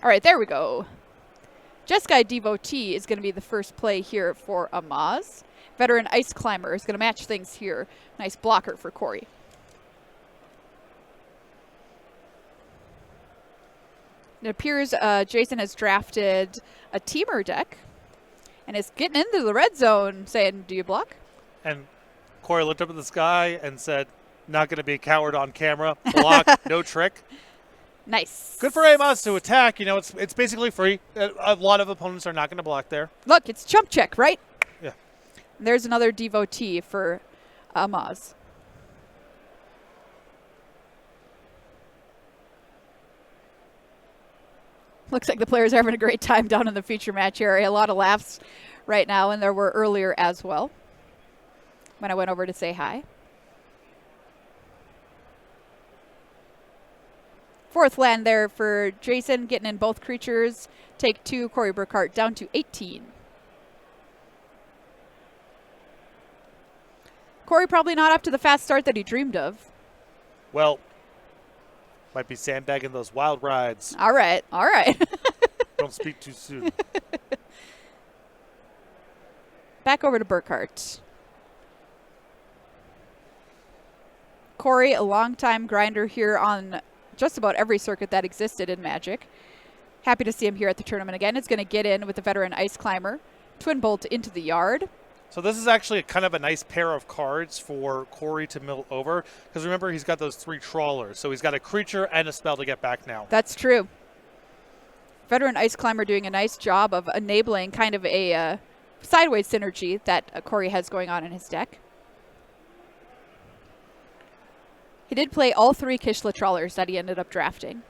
All right, there we go. Jeskai Devotee is going to be the first play here for Amaz. Veteran Ice Climber is going to match things here. Nice blocker for Corey. It appears Jason has drafted a Teamer deck and is getting into the red zone saying, do you block? And Corey looked up at the sky and said, not going to be a coward on camera. Block, no trick. Nice. Good for Amaz to attack. You know, it's basically free. A lot of opponents are not going to block there. Look, it's chump check, right? Yeah. And there's another Devotee for Amaz. Looks like the players are having a great time down in the feature match area. A lot of laughs right now, and there were earlier as well when I went over to say hi. Fourth land there for Jason, getting in both creatures. Take 2, Corey Burkhart down to 18. Corey probably not up to the fast start that he dreamed of. Well, might be sandbagging those wild rides. All right, all right. Don't speak too soon. Back over to Burkhart. Corey, a longtime grinder here on just about every circuit that existed in Magic. Happy to see him here at the tournament again. It's going to get in with the veteran Ice Climber. Twin Bolt into the yard. So this is actually kind of a nice pair of cards for Corey to mill over. Because remember, he's got those 3 trawlers. So he's got a creature and a spell to get back now. That's true. Veteran Ice Climber doing a nice job of enabling kind of a sideways synergy that Corey has going on in his deck. He did play all 3 Kishla Trawlers that he ended up drafting.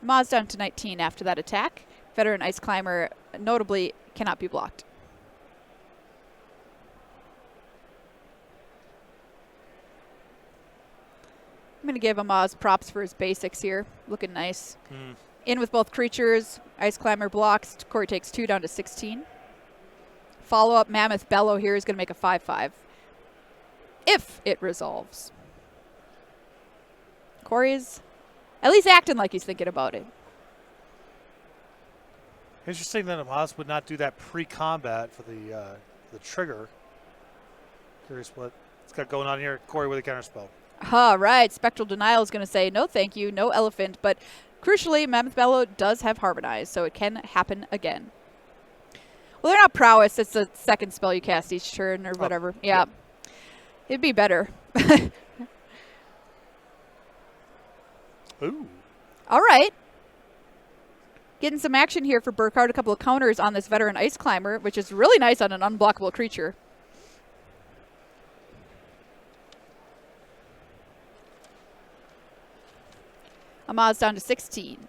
Maz down to 19 after that attack. Veteran Ice Climber notably cannot be blocked. I'm going to give Amaz props for his basics here. Looking nice. In with both creatures. Ice Climber blocks. Corey takes 2 down to 16. Follow-up Mammoth Bellow here is going to make a 5/5. If it resolves. Corey's at least acting like he's thinking about it. Interesting that Amaz would not do that pre-combat for the trigger. Curious what it's got going on here. Corey with a counterspell. Right. Spectral Denial is going to say, no thank you, no elephant. But crucially, Mammoth Bellow does have Harmonize, so it can happen again. Well, they're not prowess. It's a second spell you cast each turn or whatever. Yeah. It'd be better. Ooh. All right. Getting some action here for Burkhart. A couple of counters on this veteran Ice Climber, which is really nice on an unblockable creature. Amaz down to 16.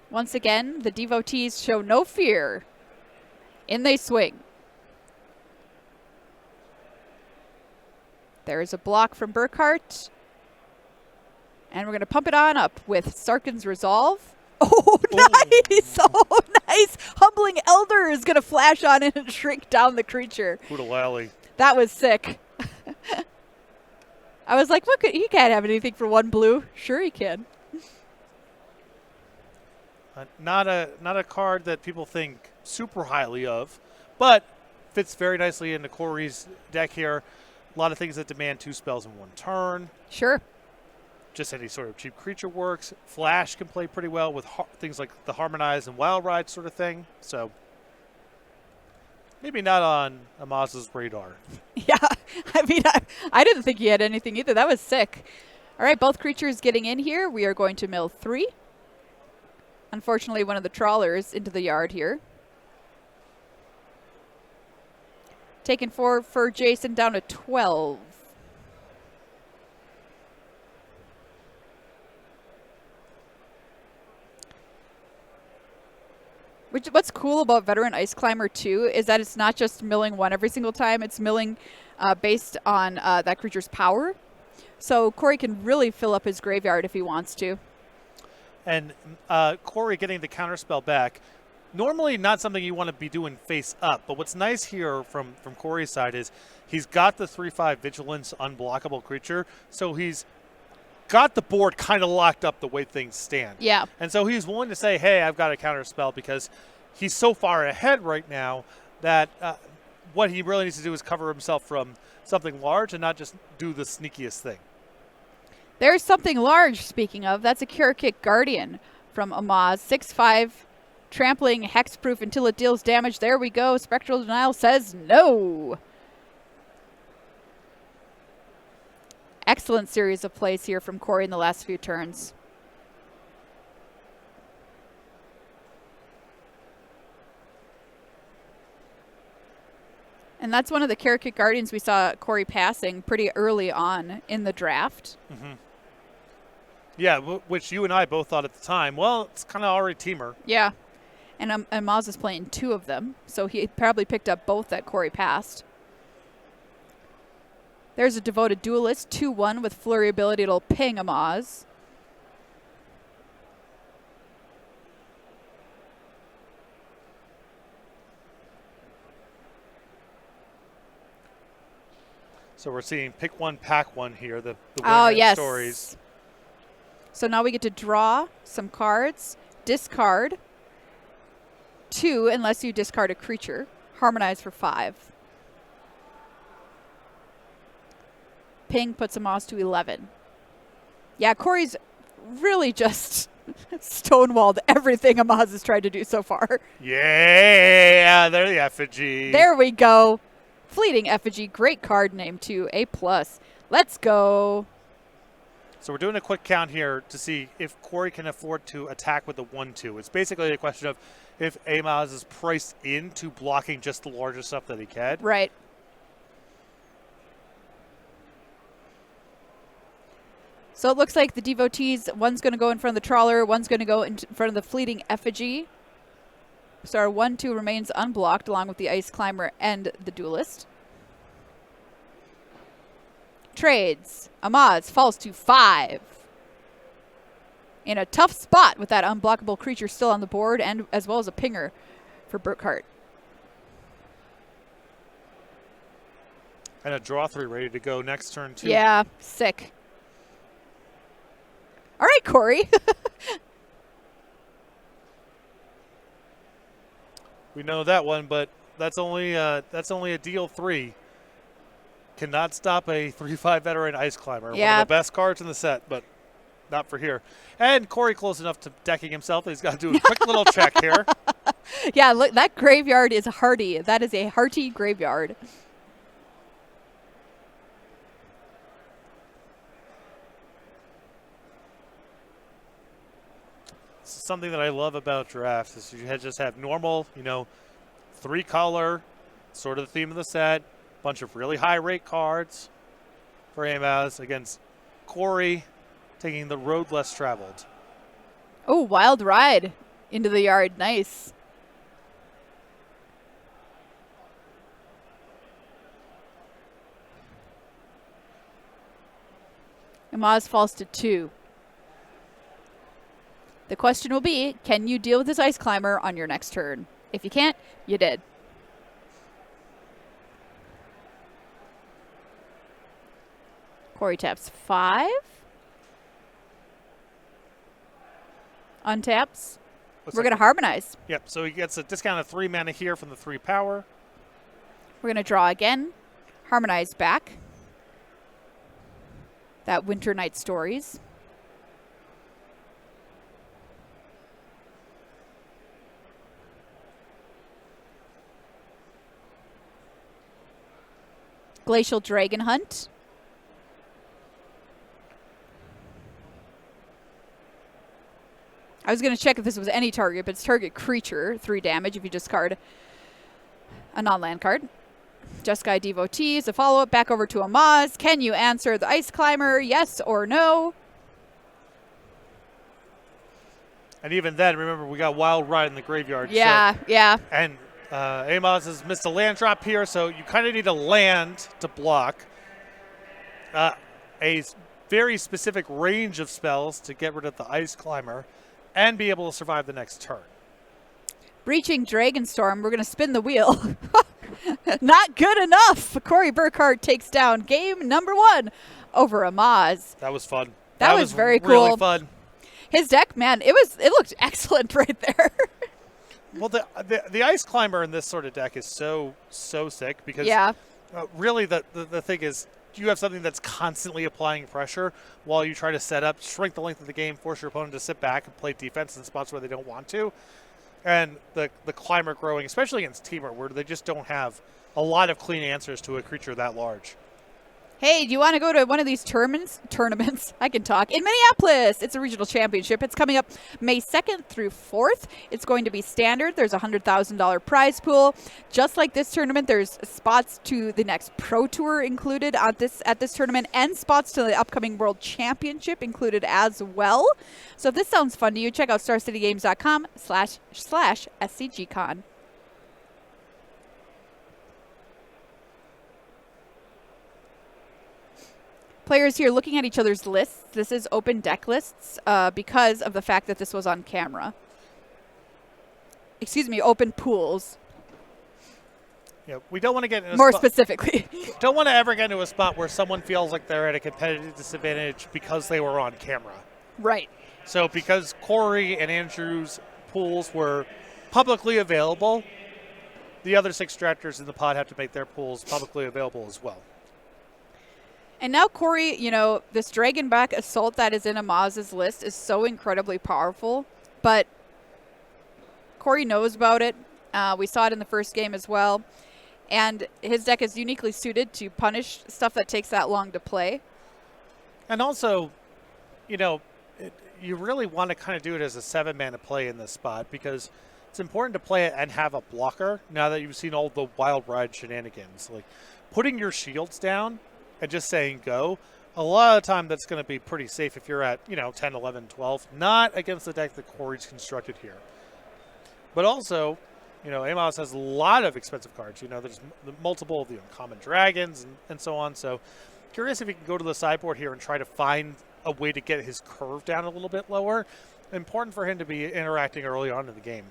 Once again, the Devotees show no fear. In they swing. There is a block from Burkhart. And we're going to pump it on up with Sarkhan's Resolve. Oh, nice! Oh, nice! Humbling Elder is going to flash on in and shrink down the creature. Hoodalally. That was sick. I was like, look, he can't have anything for 1 blue. Sure he can. Not a card that people think super highly of, but fits very nicely into Corey's deck here. A lot of things that demand 2 spells in 1 turn. Sure. Just any sort of cheap creature works. Flash can play pretty well with things like the Harmonize and Wild Ride sort of thing. So maybe not on Amaz's radar. Yeah, I mean, I didn't think he had anything either. That was sick. All right, both creatures getting in here. We are going to mill 3. Unfortunately, one of the trawlers into the yard here. Taking 4 for Jason down to 12. What's cool about Veteran Ice Climber 2 is that it's not just milling 1 every single time. It's milling based on that creature's power. So Corey can really fill up his graveyard if he wants to. And Corey getting the counterspell back normally not something you want to be doing face up. But what's nice here from Corey's side is he's got the 3/5 Vigilance unblockable creature, so he's got the board kind of locked up the way things stand. Yeah. And so he's willing to say, hey, I've got a counter spell, because he's so far ahead right now that what he really needs to do is cover himself from something large and not just do the sneakiest thing. There's something large, speaking of. That's a Cure Kick Guardian from Amaz. 6/5, trampling, hexproof until it deals damage. There we go. Spectral Denial says no. Excellent series of plays here from Corey in the last few turns. And that's one of the Cure Kick Guardians we saw Corey passing pretty early on in the draft. Mm-hmm. Yeah, which you and I both thought at the time, well, it's kind of already teamer. Yeah. And Maz is playing 2 of them, so he probably picked up both that Corey passed. There's a Devoted Duelist, 2/1 with Flurry ability. It'll ping Amaz. So we're seeing pick one, pack one here, the Oh, winner yes. stories. So now we get to draw some cards, discard 2 unless you discard a creature, harmonize for 5. Ping puts Amaz to 11. Yeah, Corey's really just stonewalled everything Amaz has tried to do so far. Yeah, there the effigy. There we go. Fleeting Effigy, great card name too, A+. Let's go. So we're doing a quick count here to see if Corey can afford to attack with the 1/2. It's basically a question of if Amaz is priced into blocking just the largest stuff that he can. Right. So it looks like the devotees, one's going to go in front of the trawler, one's going to go in front of the fleeting effigy. So our 1/2 remains unblocked along with the ice climber and the duelist. Trades. Amaz falls to 5. In a tough spot with that unblockable creature still on the board, and as well as a pinger for Burkhart. And a draw 3 ready to go next turn too. Yeah, sick. All right, Corey. We know that one, but that's only a deal 3. Cannot stop a 3/5 veteran ice climber. Yeah. One of the best cards in the set, but not for here. And Corey close enough to decking himself. He's got to do a quick little check here. Yeah, look, that graveyard is hearty. That is a hearty graveyard. Something that I love about drafts is you just have normal, 3-color, sort of the theme of the set, bunch of really high rate cards for Amaz against Corey taking the road less traveled. Oh, wild ride into the yard. Nice. Amaz falls to 2. The question will be, can you deal with this ice climber on your next turn? If you can't, you did. Corey taps 5. Untaps. We're going to harmonize. Yep, so he gets a discount of 3 mana here from the 3 power. We're going to draw again. Harmonize back. That Winter Night Stories. Glacial Dragon Hunt. I was going to check if this was any target, but it's target creature, 3 damage if you discard a non-land card. Jeskai Devotees, a follow-up back over to Amaz. Can you answer the Ice Climber, yes or no? And even then, remember, we got Wild Ride in the graveyard. Yeah, yeah. And Amaz has missed a land drop here, so you kind of need a land to block. A very specific range of spells to get rid of the Ice Climber and be able to survive the next turn. Breaching Dragonstorm. We're going to spin the wheel. Not good enough. Corey Burkhart takes down game number 1 over Amaz. That was fun. That was very really cool. Fun. His deck, man, it looked excellent right there. Well, the Ice Climber in this sort of deck is so sick because really the thing is you have something that's constantly applying pressure while you try to set up, shrink the length of the game, force your opponent to sit back and play defense in spots where they don't want to. And the Climber growing, especially against Teamer, where they just don't have a lot of clean answers to a creature that large. Hey, do you want to go to one of these tournaments? I can talk. In Minneapolis, it's a regional championship. It's coming up May 2nd through 4th. It's going to be standard. There's a $100,000 prize pool. Just like this tournament, there's spots to the next Pro Tour included at this tournament, and spots to the upcoming World Championship included as well. So if this sounds fun to you, check out starcitygames.com/SCGCon. Players here looking at each other's lists. This is open deck lists because of the fact that this was on camera. Excuse me, open pools. Yeah, we don't want to get into more specifically. Don't want to ever get into a spot where someone feels like they're at a competitive disadvantage because they were on camera. Right. So because Corey and Andrew's pools were publicly available, the other 6 drafters in the pod have to make their pools publicly available as well. And now Corey, this Dragonback Assault that is in Amaz's list is so incredibly powerful, but Corey knows about it. We saw it in the first game as well. And his deck is uniquely suited to punish stuff that takes that long to play. And also, you really want to kind of do it as a 7-mana play in this spot because it's important to play it and have a blocker now that you've seen all the Wild Ride shenanigans. Like putting your shields down and just saying go, a lot of the time that's going to be pretty safe if you're at, 10, 11, 12. Not against the deck that Corey's constructed here. But also, Amos has a lot of expensive cards. There's multiple of the uncommon dragons and so on. So curious if he can go to the sideboard here and try to find a way to get his curve down a little bit lower. Important for him to be interacting early on in the game.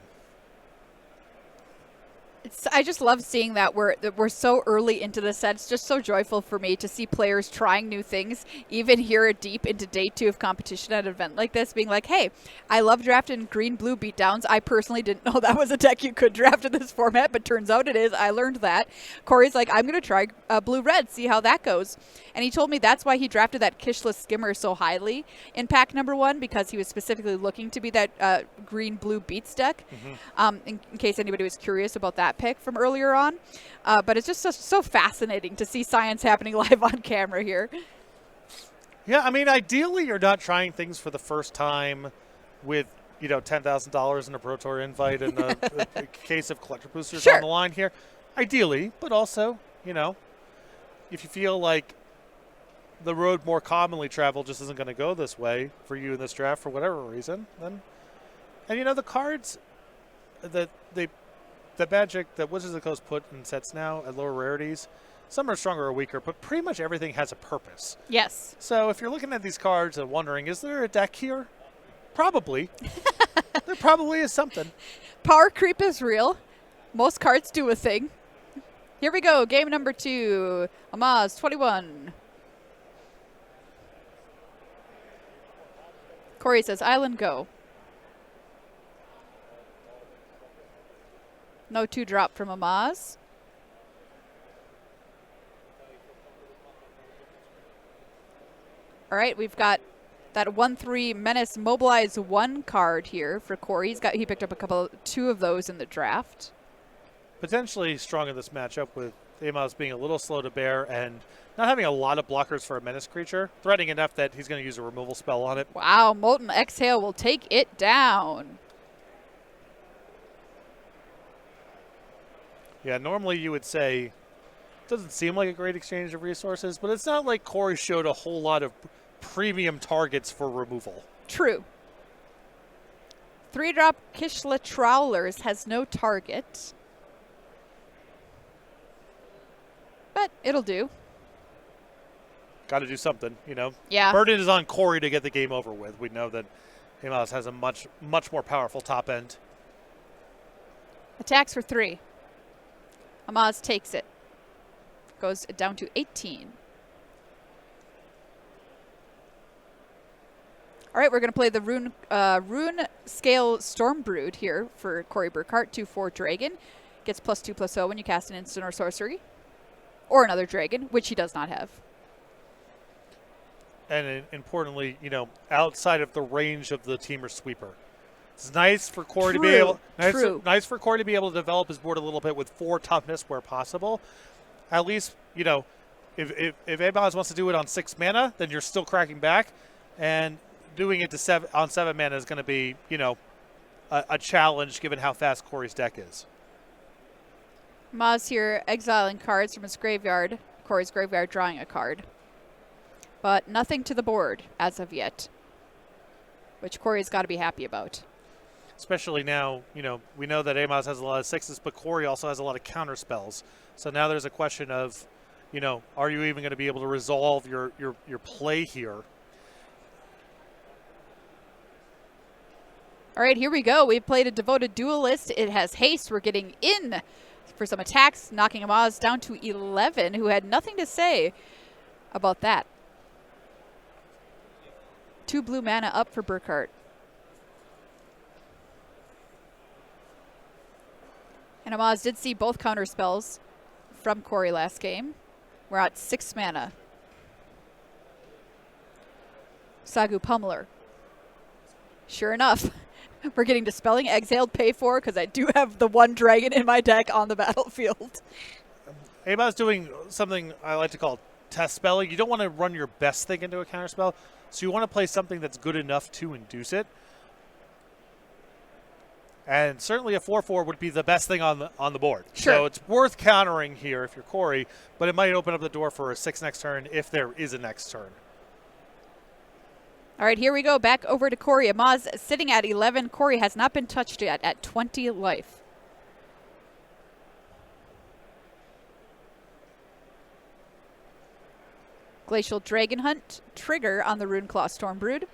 I just love seeing that we're so early into the set. It's just so joyful for me to see players trying new things, even here deep into day 2 of competition at an event like this, being like, hey, I love drafting green-blue beatdowns. I personally didn't know that was a deck you could draft in this format, but turns out it is. I learned that. Corey's like, I'm going to try blue-red, see how that goes. And he told me that's why he drafted that Kishla Skimmer so highly in pack number 1, because he was specifically looking to be that green-blue beats deck, in case anybody was curious about that pick from earlier on. But it's just so fascinating to see science happening live on camera here. Yeah, I mean, ideally you're not trying things for the first time with, $10,000 in a Pro Tour invite and a case of collector boosters on the line here. Ideally, but also, if you feel like the road more commonly traveled just isn't going to go this way for you in this draft for whatever reason, then, and the cards that the Magic that Wizards of the Coast put in sets now at lower rarities, some are stronger or weaker, but pretty much everything has a purpose. Yes. So if you're looking at these cards and wondering, is there a deck here? Probably. There probably is something. Power creep is real. Most cards do a thing. Here we go. Game number 2. Amaz, 21. Corey says, Island, go. No 2-drop from Amaz. All right, we've got that 1/3 Menace Mobilize 1 card here for Corey. He picked up 2 of those in the draft. Potentially strong in this matchup with Amos being a little slow to bear and not having a lot of blockers for a menace creature. Threatening enough that he's going to use a removal spell on it. Wow, Molten Exhale will take it down. Yeah, normally you would say it doesn't seem like a great exchange of resources, but it's not like Corey showed a whole lot of premium targets for removal. True. 3-drop Kishla Trawlers has no target. But it'll do. Got to do something, Yeah. Burden is on Corey to get the game over with. We know that Amos has a much more powerful top end. Attacks for 3. Amaz takes it. Goes down to 18. All right, we're going to play the Rune Scale Stormbrood here for Corey Burkhart. 2/4 Dragon. Gets +2/+0 when you cast an instant or sorcery. Or another dragon, which he does not have. And importantly, outside of the range of the Teamer Sweeper. It's nice for Corey to be able nice for Corey to be able to develop his board a little bit with 4 toughness where possible. At least, if Amaz wants to do it on 6 mana, then you're still cracking back. And doing it to on 7 mana is going to be, a challenge given how fast Corey's deck is. Maz here exiling cards from his graveyard. Corey's graveyard drawing a card. But nothing to the board as of yet, which Corey's got to be happy about. Especially now, we know that Amaz has a lot of 6s, but Corey also has a lot of counter spells. So now there's a question of, are you even going to be able to resolve your play here? All right, here we go. We've played a Devoted Duelist. It has haste. We're getting in for some attacks, knocking Amaz down to 11, who had nothing to say about that. 2 blue mana up for Burkhart. And Amaz did see both counter spells from Corey last game. We're at 6 mana. Sagu Pummeler. Sure enough, we're getting Dispelling Exhaled, pay for, because I do have the 1 dragon in my deck on the battlefield. Amaz doing something I like to call test spelling. You don't want to run your best thing into a counter spell, so you want to play something that's good enough to induce it. And certainly a 4/4 would be the best thing on the board. Sure. So it's worth countering here if you're Corey, but it might open up the door for a 6 next turn if there is a next turn. All right, here we go. Back over to Corey. Amaz sitting at 11. Corey has not been touched yet at 20 life. Glacial Dragon Hunt trigger on the Runeclaw Stormbrood.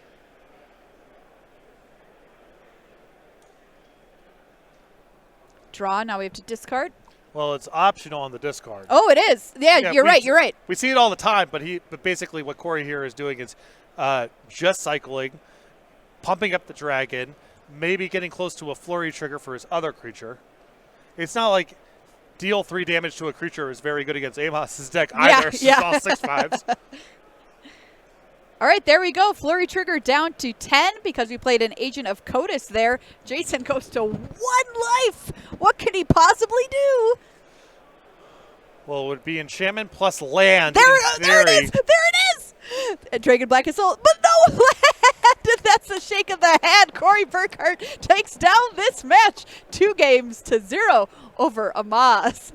Draw. Now we have to discard. Well, it's optional on the discard. Oh, it is. Yeah, you're right. You're right. We see it all the time, but basically what Corey here is doing is just cycling, pumping up the dragon, maybe getting close to a flurry trigger for his other creature. It's not like deal 3 damage to a creature is very good against Amaz's deck either. It's just all 6/5s. All right, there we go. Flurry trigger down to 10 because we played an Agent of Codas there. Jason goes to 1 life. What can he possibly do? Well, it would be enchantment plus land. There it is. There it is. Dragon Black Assault, but no land. That's a shake of the hand. Corey Burkhart takes down this match 2-0 over Amaz.